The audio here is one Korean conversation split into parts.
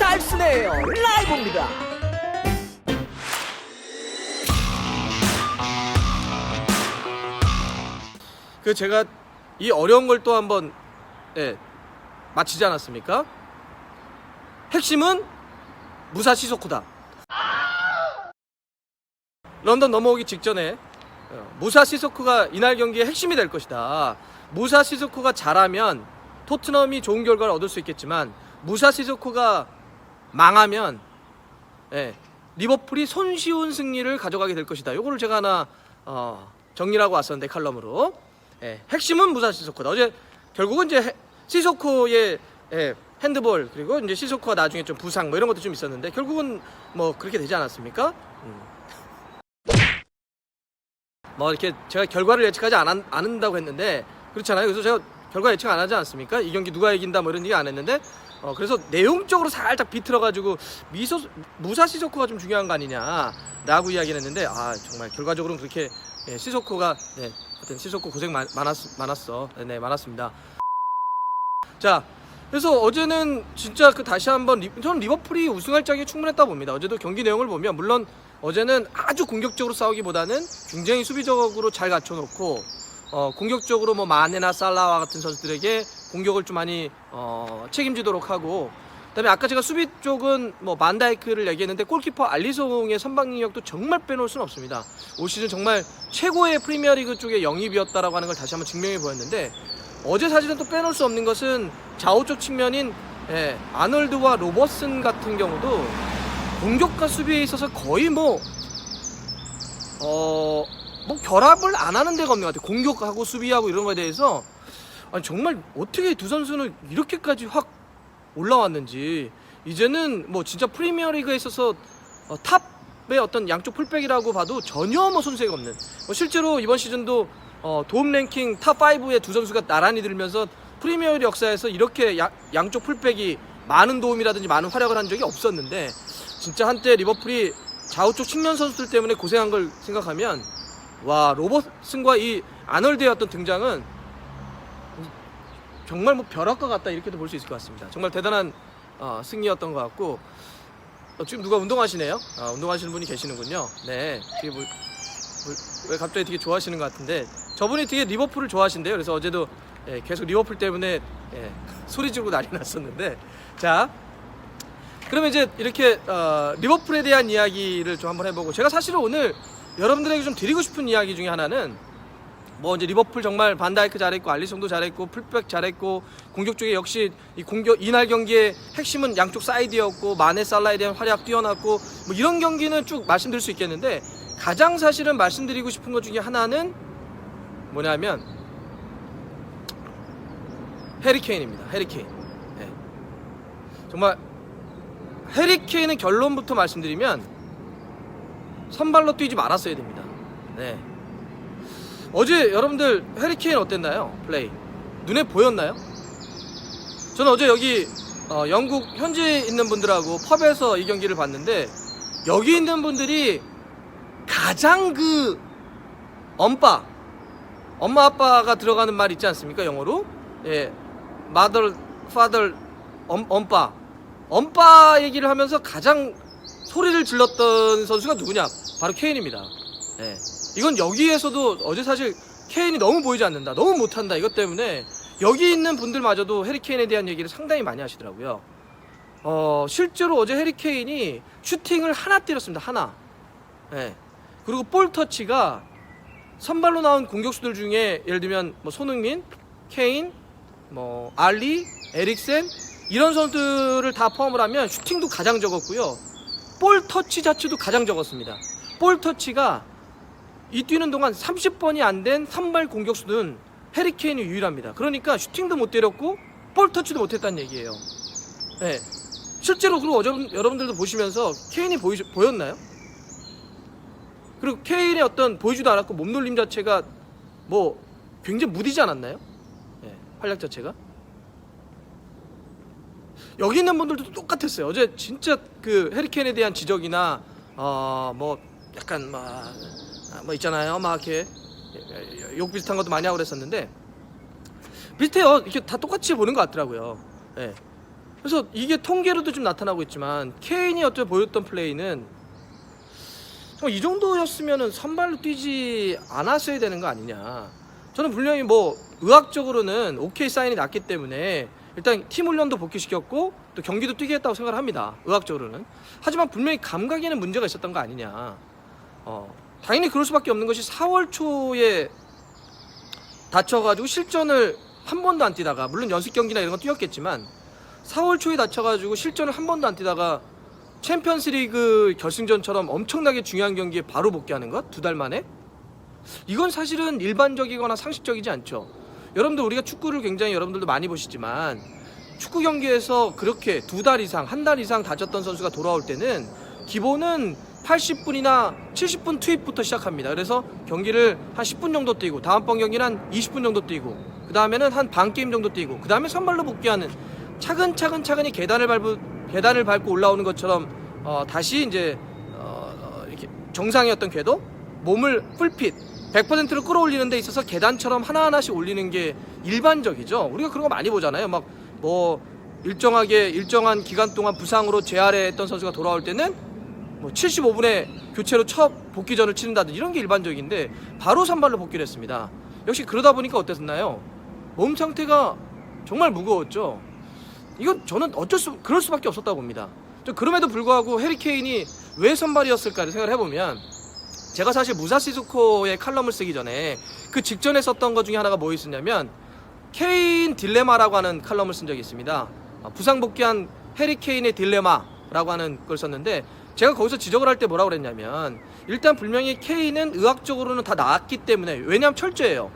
달스네요 라이브입니다. 그 제가 이 어려운 걸 또 한번 마치지 않았습니까? 핵심은 무사시 소코다. 런던 넘어오기 직전에 무사시 소코가 이날 경기의 핵심이 될 것이다. 무사시 소코가 잘하면 토트넘이 좋은 결과를 얻을 수 있겠지만 무사시 소코가 망하면 리버풀이 손쉬운 승리를 가져가게 될 것이다. 요거를 제가 하나 정리를 하고 왔었는데 칼럼으로 핵심은 무사시 소코다. 어제 결국은 이제 시소코의 핸드볼 그리고 이제 시소코가 나중에 좀 부상 뭐 이런 것도 좀 있었는데 결국은 뭐 그렇게 되지 않았습니까? 뭐 이렇게 제가 결과를 예측하지 않는다고 했는데 그렇잖아요. 그래서 제가 결과 예측 안 하지 않습니까? 이 경기 누가 이긴다 뭐 이런 얘기 안 했는데 그래서 내용적으로 살짝 비틀어가지고 무사시소코가 좀 중요한 거 아니냐라고 이야기를 했는데 정말 결과적으로는 그렇게 시소코가 하여튼 시소코 고생 많았어. 네, 많았습니다. 자, 그래서 어제는 진짜 다시 한번 저는 리버풀이 우승할 자격이 충분했다고 봅니다. 어제도 경기 내용을 보면 물론 어제는 아주 공격적으로 싸우기보다는 굉장히 수비적으로 잘 갖춰놓고 공격적으로 뭐 마네나 살라와 같은 선수들에게 공격을 좀 많이 책임지도록 하고 그다음에 아까 제가 수비 쪽은 뭐 반다이크를 얘기했는데 골키퍼 알리송의 선방 능력도 정말 빼놓을 수는 없습니다. 올 시즌 정말 최고의 프리미어리그 쪽의 영입이었다라고 하는 걸 다시 한번 증명해 보였는데 어제 사실은 또 빼놓을 수 없는 것은 좌우 쪽 측면인 아놀드와 로버슨 같은 경우도 공격과 수비에 있어서 거의 뭐 결합을 안 하는 데가 없는 것 같아요. 공격하고 수비하고 이런 거에 대해서 정말 어떻게 두 선수는 이렇게까지 확 올라왔는지 이제는 뭐 진짜 프리미어리그에 있어서 탑의 어떤 양쪽 풀백이라고 봐도 전혀 뭐 손색이 없는 실제로 이번 시즌도 도움 랭킹 탑 5의 두 선수가 나란히 들면서 프리미어리그 역사에서 이렇게 양쪽 풀백이 많은 도움이라든지 많은 활약을 한 적이 없었는데 진짜 한때 리버풀이 좌우 쪽 측면 선수들 때문에 고생한 걸 생각하면 와 로버슨과 이 아놀드의 어떤 등장은 정말 뭐 벼락과 같다 이렇게도 볼 수 있을 것 같습니다. 정말 대단한 승리였던 것 같고 지금 누가 운동하시네요. 운동하시는 분이 계시는군요. 네, 되게 왜 갑자기 되게 좋아하시는 것 같은데 저분이 되게 리버풀을 좋아하신대요. 그래서 어제도 계속 리버풀 때문에 소리 지르고 난리 났었는데 자 그러면 이제 이렇게 리버풀에 대한 이야기를 좀 한번 해보고 제가 사실은 오늘 여러분들에게 좀 드리고 싶은 이야기 중에 하나는 뭐 이제 리버풀 정말 반다이크 잘했고 알리송도 잘했고 풀백 잘했고 공격 쪽에 역시 이날 경기의 핵심은 양쪽 사이드였고 마네 살라에 대한 활약 뛰어났고 뭐 이런 경기는 쭉 말씀드릴 수 있겠는데 가장 사실은 말씀드리고 싶은 것 중에 하나는 뭐냐면 해리케인입니다. 해리케인. 정말 해리케인의 결론부터 말씀드리면 선발로 뛰지 말았어야 됩니다. 어제 여러분들 해리케인 어땠나요? 플레이 눈에 보였나요? 저는 어제 여기 영국 현지에 있는 분들하고 펍에서 이 경기를 봤는데 여기 있는 분들이 가장 엄마 아빠가 들어가는 말 있지 않습니까? 영어로 mother, father, 엄빠 얘기를 하면서 가장 소리를 질렀던 선수가 누구냐? 바로 케인입니다. 이건 여기에서도 어제 사실 케인이 너무 보이지 않는다, 너무 못한다 이것 때문에 여기 있는 분들마저도 해리케인에 대한 얘기를 상당히 많이 하시더라고요. 실제로 어제 해리케인이 슈팅을 하나 때렸습니다. 하나. 그리고 볼 터치가 선발로 나온 공격수들 중에 예를 들면 뭐 손흥민, 케인, 뭐 알리, 에릭센 이런 선수들을 다 포함을 하면 슈팅도 가장 적었고요. 볼 터치 자체도 가장 적었습니다. 볼 터치가 이 뛰는 동안 30번이 안 된 선발 공격수는 해리케인이 유일합니다. 그러니까 슈팅도 못 때렸고 볼 터치도 못했다는 얘기예요. 실제로 그리고 여러분들도 보시면서 케인이 보였나요? 그리고 케인의 어떤 보이지도 않았고 몸놀림 자체가 뭐 굉장히 무디지 않았나요? 활약 자체가 여기 있는 분들도 똑같았어요. 어제 진짜 그 해리케인에 대한 지적이나 뭐 약간 뭐 있잖아요. 막 이렇게 욕 비슷한 것도 많이 하고 그랬었는데 비슷해요. 이렇게 다 똑같이 보는 것 같더라고요. 그래서 이게 통계로도 좀 나타나고 있지만 케인이 어째 보였던 플레이는 이 정도였으면은 선발로 뛰지 않았어야 되는 거 아니냐. 저는 분명히 뭐 의학적으로는 오케이 사인이 났기 때문에 일단 팀 훈련도 복귀시켰고 또 경기도 뛰게 했다고 생각을 합니다. 의학적으로는. 하지만 분명히 감각에는 문제가 있었던 거 아니냐. 당연히 그럴 수밖에 없는 것이 4월 초에 다쳐가지고 실전을 한 번도 안 뛰다가, 물론 연습 경기나 이런 거 뛰었겠지만 4월 초에 다쳐가지고 실전을 한 번도 안 뛰다가 챔피언스리그 결승전처럼 엄청나게 중요한 경기에 바로 복귀하는 것? 2달 만에? 이건 사실은 일반적이거나 상식적이지 않죠. 여러분들 우리가 축구를 굉장히 여러분들도 많이 보시지만 축구 경기에서 그렇게 2달 이상, 1달 이상 다쳤던 선수가 돌아올 때는 기본은 80분이나 70분 투입부터 시작합니다. 그래서 경기를 한 10분 정도 뛰고 다음번 경기는 한 20분 정도 뛰고 그 다음에는 한 반 게임 정도 뛰고 그 다음에 선발로 복귀하는, 차근차근히 계단을 밟고 올라오는 것처럼 다시 이제 이렇게 정상의 어떤 궤도, 몸을 풀핏 100%로 끌어올리는 데 있어서 계단처럼 하나하나씩 올리는 게 일반적이죠. 우리가 그런 거 많이 보잖아요. 막 뭐 일정한 기간 동안 부상으로 재활했던 선수가 돌아올 때는 뭐 75분에 교체로 첫 복귀전을 치른다든지 이런 게 일반적인데 바로 선발로 복귀를 했습니다. 역시 그러다 보니까 어땠나요? 몸 상태가 정말 무거웠죠. 이건 저는 그럴 수밖에 없었다고 봅니다. 그럼에도 불구하고 해리 케인이 왜 선발이었을까를 생각을 해보면, 제가 사실 무사시스코의 칼럼을 쓰기 전에 그 직전에 썼던 것 중에 하나가 뭐 있었냐면 케인 딜레마라고 하는 칼럼을 쓴 적이 있습니다. 부상 복귀한 해리 케인의 딜레마라고 하는 걸 썼는데, 제가 거기서 지적을 할 때 뭐라고 그랬냐면, 일단 분명히 케인은 의학적으로는 다 나았기 때문에, 왜냐하면 철저해요.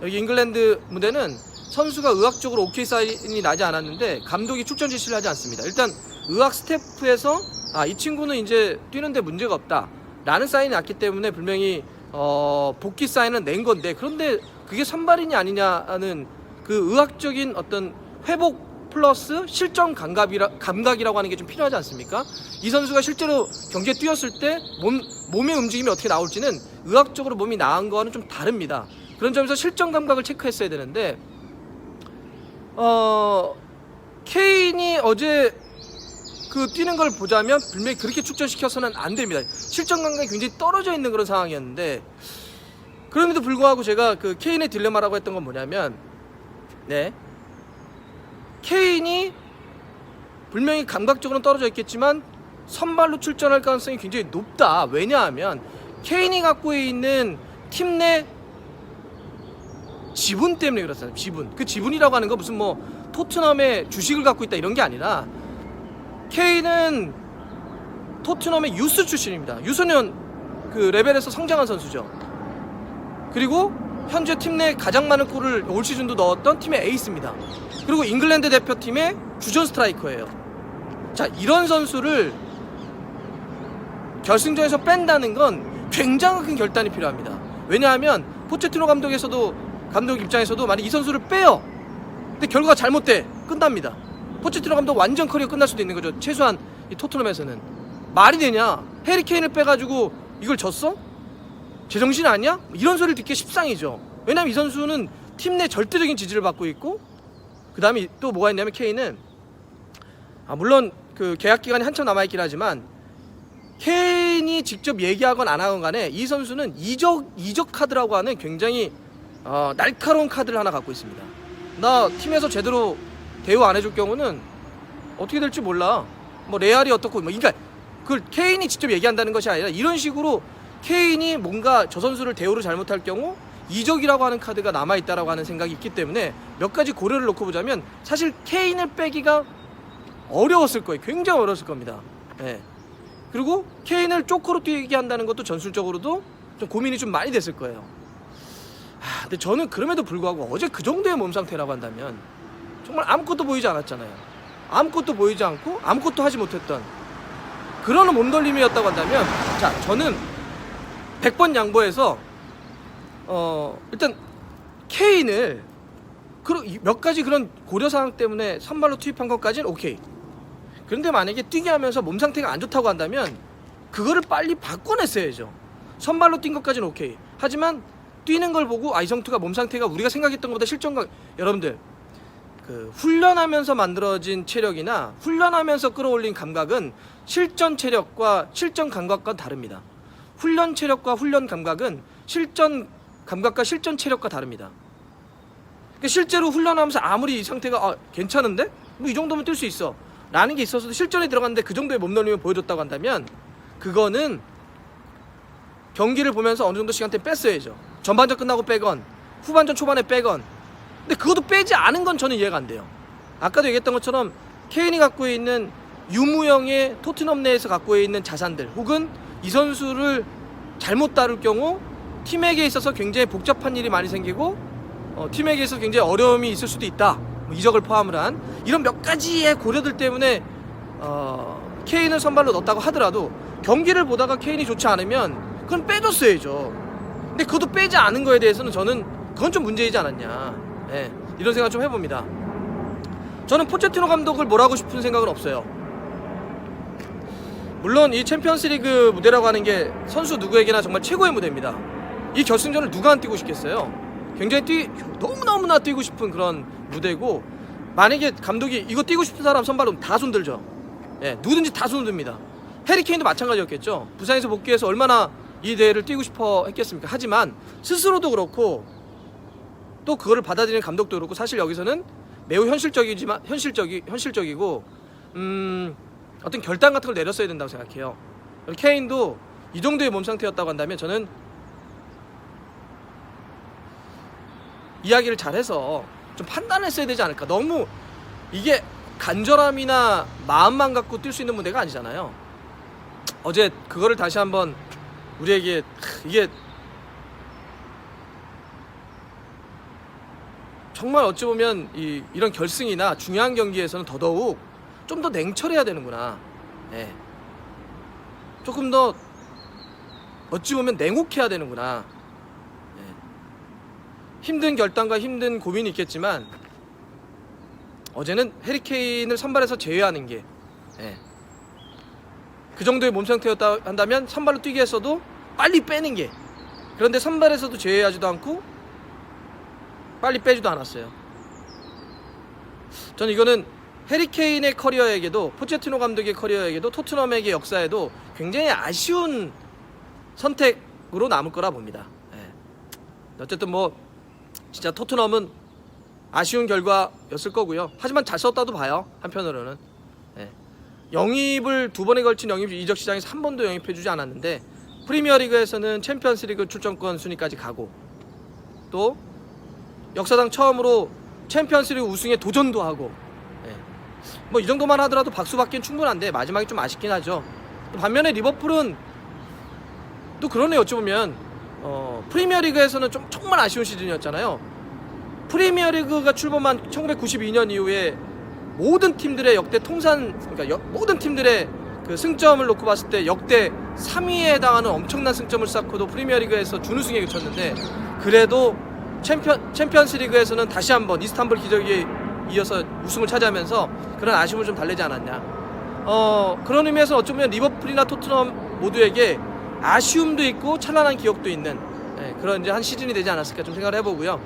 여기 잉글랜드 무대는 선수가 의학적으로 오케이 사인이 나지 않았는데 감독이 출전 지시를 하지 않습니다. 일단 의학 스태프에서 이 친구는 이제 뛰는데 문제가 없다 라는 사인이 났기 때문에 분명히 복귀 사인은 낸 건데, 그런데 그게 선발이냐 아니냐는 그 의학적인 어떤 회복 플러스 실전 감각이라고 하는 게 좀 필요하지 않습니까? 이 선수가 실제로 경기에 뛰었을 때 몸의 움직임이 어떻게 나올지는 의학적으로 몸이 나은 거와는 좀 다릅니다. 그런 점에서 실전 감각을 체크했어야 되는데 케인이 어제 그 뛰는 걸 보자면 분명히 그렇게 축전시켜서는 안 됩니다. 실전 감각이 굉장히 떨어져 있는 그런 상황이었는데, 그럼에도 불구하고 제가 그 케인의 딜레마라고 했던 건 뭐냐면, 케인이 분명히 감각적으로는 떨어져 있겠지만 선발로 출전할 가능성이 굉장히 높다. 왜냐하면 케인이 갖고 있는 팀 내 지분 때문에 그렇잖아요. 지분. 그 지분이라고 하는 거 무슨 뭐 토트넘의 주식을 갖고 있다 이런 게 아니라, 케인은 토트넘의 유스 출신입니다. 유소년 그 레벨에서 성장한 선수죠. 그리고 현재 팀 내 가장 많은 골을 올 시즌도 넣었던 팀의 에이스입니다. 그리고 잉글랜드 대표팀의 주전 스트라이커예요. 자, 이런 선수를 결승전에서 뺀다는 건 굉장히 큰 결단이 필요합니다. 왜냐하면 포체티노 감독 입장에서도 만약 이 선수를 빼요, 근데 결과가 잘못돼 끝납니다. 포체티노 감독 완전 커리어 끝날 수도 있는 거죠. 최소한 이 토트넘에서는. 말이 되냐? 해리 케인을 빼가지고 이걸 졌어? 제정신 아니야? 이런 소리를 듣기 십상이죠. 왜냐면 이 선수는 팀 내 절대적인 지지를 받고 있고, 그 다음에 또 뭐가 있냐면 케인은 물론 그 계약 기간이 한참 남아있긴 하지만 케인이 직접 얘기하건 안 하건 간에 이 선수는 이적 카드라고 하는 굉장히 날카로운 카드를 하나 갖고 있습니다. 나 팀에서 제대로 대우 안 해줄 경우는 어떻게 될지 몰라. 뭐 레알이 어떻고 그러니까 그걸 케인이 직접 얘기한다는 것이 아니라 이런 식으로 케인이 뭔가 저 선수를 대우를 잘못할 경우 이적이라고 하는 카드가 남아있다라고 하는 생각이 있기 때문에 몇 가지 고려를 놓고 보자면 사실 케인을 빼기가 어려웠을 거예요. 굉장히 어려웠을 겁니다. 그리고 케인을 쪼코로 뛰게 한다는 것도 전술적으로도 좀 고민이 좀 많이 됐을 거예요. 근데 저는 그럼에도 불구하고 어제 그 정도의 몸 상태라고 한다면 정말 아무것도 보이지 않았잖아요. 아무것도 보이지 않고 아무것도 하지 못했던 그런 몸돌림이었다고 한다면, 자, 저는 100번 양보해서 일단 케인을 몇 가지 그런 고려사항 때문에 선발로 투입한 것까지는 오케이. 그런데 만약에 뛰게 하면서 몸 상태가 안 좋다고 한다면 그거를 빨리 바꿔냈어야죠. 선발로 뛴 것까지는 오케이. 하지만 뛰는 걸 보고 이성투가 몸 상태가 우리가 생각했던 것보다 여러분들 그 훈련하면서 만들어진 체력이나 훈련하면서 끌어올린 감각은 실전 체력과 실전 감각과 다릅니다. 훈련 체력과 훈련 감각은 실전 감각과 실전 체력과 다릅니다. 그러니까 실제로 훈련하면서 아무리 이 상태가 괜찮은데? 뭐 이 정도면 뛸 수 있어 라는 게 있어서도 실전에 들어갔는데 그 정도의 몸놀림을 보여줬다고 한다면 그거는 경기를 보면서 어느 정도 시간대 뺐어야죠. 전반전 끝나고 빼건 후반전 초반에 빼건. 근데 그것도 빼지 않은 건 저는 이해가 안 돼요. 아까도 얘기했던 것처럼 케인이 갖고 있는 유무형의 토트넘 내에서 갖고 있는 자산들 혹은 이 선수를 잘못 다룰 경우 팀에게 있어서 굉장히 복잡한 일이 많이 생기고 팀에게 있어서 굉장히 어려움이 있을 수도 있다. 뭐 이적을 포함을 한 이런 몇 가지의 고려들 때문에 케인을 선발로 넣었다고 하더라도 경기를 보다가 케인이 좋지 않으면 그건 빼줬어야죠. 근데 그것도 빼지 않은 거에 대해서는 저는 그건 좀 문제이지 않았냐. 네, 이런 생각 좀 해봅니다. 저는 포체티노 감독을 뭐라고 싶은 생각은 없어요. 물론 이 챔피언스리그 무대라고 하는 게 선수 누구에게나 정말 최고의 무대입니다. 이 결승전을 누가 안 뛰고 싶겠어요. 굉장히 너무너무나 뛰고 싶은 그런 무대고, 만약에 감독이 이거 뛰고 싶은 사람 선발로 다 손들죠. 예, 누구든지 다 손듭니다. 해리케인도 마찬가지였겠죠. 부산에서 복귀해서 얼마나 이 대회를 뛰고 싶어 했겠습니까. 하지만 스스로도 그렇고 또 그거를 받아들이는 감독도 그렇고 사실 여기서는 매우 현실적이고 어떤 결단 같은 걸 내렸어야 된다고 생각해요. 케인도 이 정도의 몸 상태였다고 한다면 저는 이야기를 잘해서 좀 판단했어야 되지 않을까. 너무 이게 간절함이나 마음만 갖고 뛸 수 있는 무대가 아니잖아요. 어제 그거를 다시 한번 우리에게 이게 정말 어찌 보면 이런 결승이나 중요한 경기에서는 더더욱 좀 더 냉철해야 되는구나. 예. 조금 더 어찌 보면 냉혹해야 되는구나. 예. 힘든 결단과 힘든 고민이 있겠지만 어제는 해리케인을 선발해서 제외하는 게 그 정도의 몸 상태였다 한다면 선발로 뛰게 했어도 빨리 빼는 게, 그런데 선발에서도 제외하지도 않고 빨리 빼지도 않았어요. 저는 이거는 해리케인의 커리어에게도 포체티노 감독의 커리어에게도 토트넘에게 역사에도 굉장히 아쉬운 선택으로 남을 거라 봅니다. 어쨌든 뭐 진짜 토트넘은 아쉬운 결과였을 거고요. 하지만 잘 썼다도 봐요. 한편으로는 영입을 2번에 걸친 영입 이적 시장에서 한 번도 영입해주지 않았는데 프리미어리그에서는 챔피언스리그 출전권 순위까지 가고 또 역사상 처음으로 챔피언스리그 우승에 도전도 하고 뭐 이 정도만 하더라도 박수 받기엔 충분한데 마지막이 좀 아쉽긴 하죠. 반면에 리버풀은 또 그러네요. 어찌 보면 프리미어리그에서는 좀 정말 아쉬운 시즌이었잖아요. 프리미어리그가 출범한 1992년 이후에 모든 팀들의 역대 통산, 그러니까 모든 팀들의 그 승점을 놓고 봤을 때 역대 3위에 해당하는 엄청난 승점을 쌓고도 프리미어리그에서 준우승에 그쳤는데 그래도 챔피언스리그에서는 다시 한번 이스탄불 기적에 이어서 우승을 차지하면서 그런 아쉬움을 좀 달래지 않았냐. 그런 의미에서 어쩌면 리버풀이나 토트넘 모두에게 아쉬움도 있고 찬란한 기억도 있는 그런 이제 한 시즌이 되지 않았을까 좀 생각을 해보고요.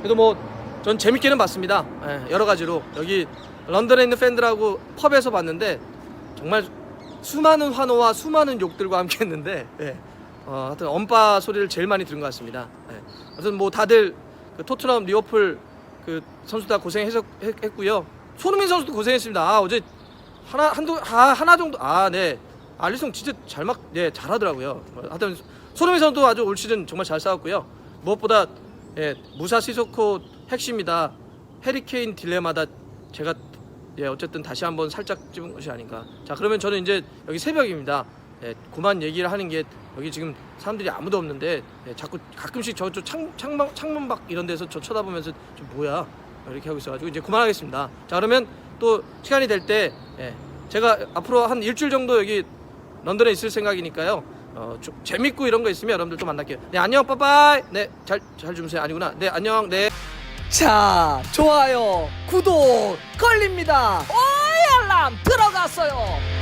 그래도 뭐 전 재밌게는 봤습니다. 여러 가지로 여기 런던에 있는 팬들하고 펍에서 봤는데 정말 수많은 환호와 수많은 욕들과 함께했는데 하여튼 엄빠 소리를 제일 많이 들은 것 같습니다. 하여튼 뭐 다들 그 토트넘, 리버풀 그 선수 다 고생했고요. 손흥민 선수도 고생했습니다. 어제 하나 정도 알리송 진짜 잘하더라고요. 하여튼 손흥민 선수도 아주 올 시즌 정말 잘 싸웠고요. 무엇보다 무사 시소코 핵심이다. 해리케인 딜레마다 제가 어쨌든 다시 한번 살짝 찝은 것이 아닌가. 자, 그러면 저는 이제 여기 새벽입니다. 그만 얘기를 하는 게 여기 지금 사람들이 아무도 없는데 자꾸 가끔씩 저쪽 창문 밖 이런 데서 저 쳐다보면서 좀 뭐야 이렇게 하고 있어가지고 이제 그만하겠습니다. 자, 그러면 또 시간이 될 때 제가 앞으로 한 일주일 정도 여기 런던에 있을 생각이니까요. 좀 재밌고 이런 거 있으면 여러분들 또 만날게요. 네, 안녕, 빠빠이. 네, 잘 주무세요. 아니구나. 네, 안녕. 네. 자, 좋아요, 구독 걸립니다. 알람 들어갔어요.